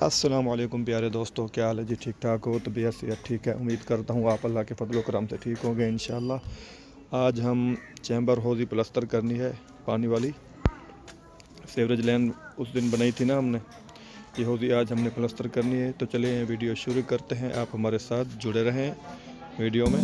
अस्सलाम वालेकुम प्यारे दोस्तों, क्या हाल है जी? ठीक ठाक हो? तबीयत सेहत ठीक है? उम्मीद करता हूँ आप अल्लाह के फजल करम से ठीक होंगे इंशाल्लाह। आज हम चैम्बर होज़ी प्लास्टर करनी है, पानी वाली सीवरेज लाइन उस दिन बनाई थी ना हमने, ये होज़ी आज हमने प्लास्टर करनी है। तो चलिए वीडियो शुरू करते हैं, आप हमारे साथ जुड़े रहें वीडियो में।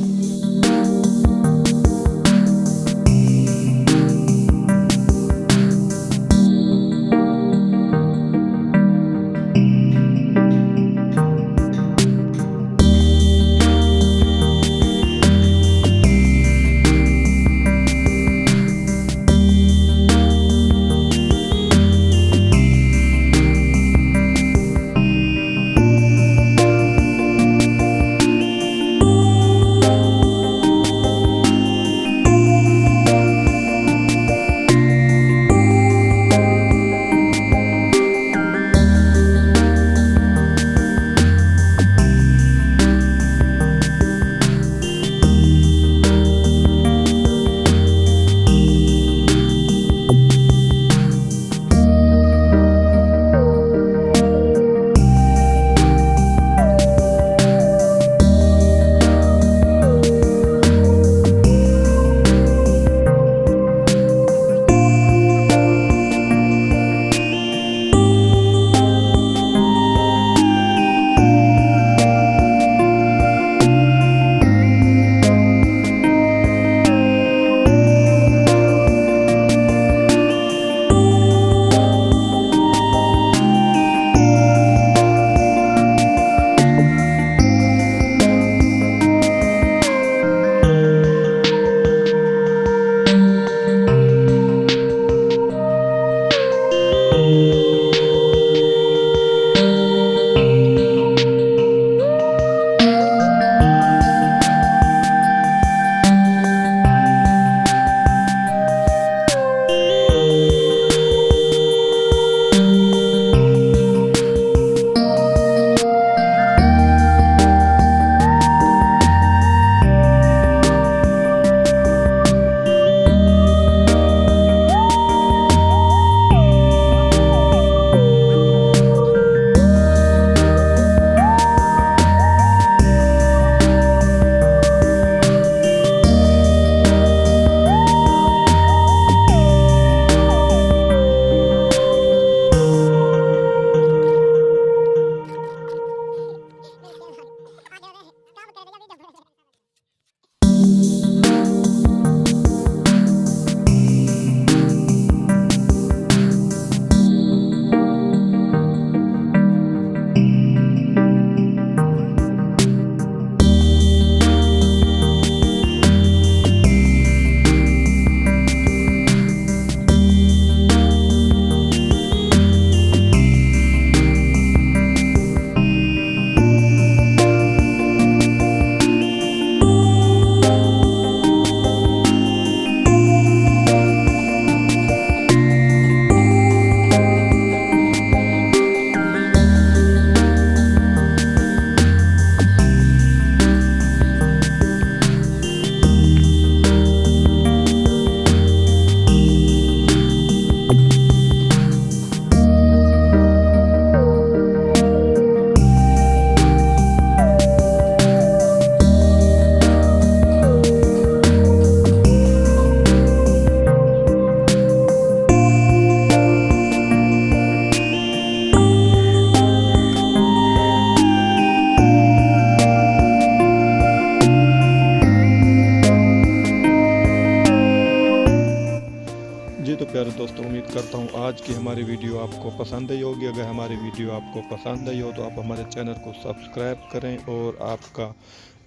जी तो प्यारे दोस्तों, उम्मीद करता हूँ आज की हमारी वीडियो आपको पसंद आई होगी। अगर हमारी वीडियो आपको पसंद आई हो तो आप हमारे चैनल को सब्सक्राइब करें और आपका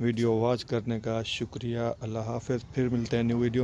वीडियो वॉच करने का शुक्रिया। अल्लाह हाफ़िज़। फिर मिलते हैं न्यू वीडियो।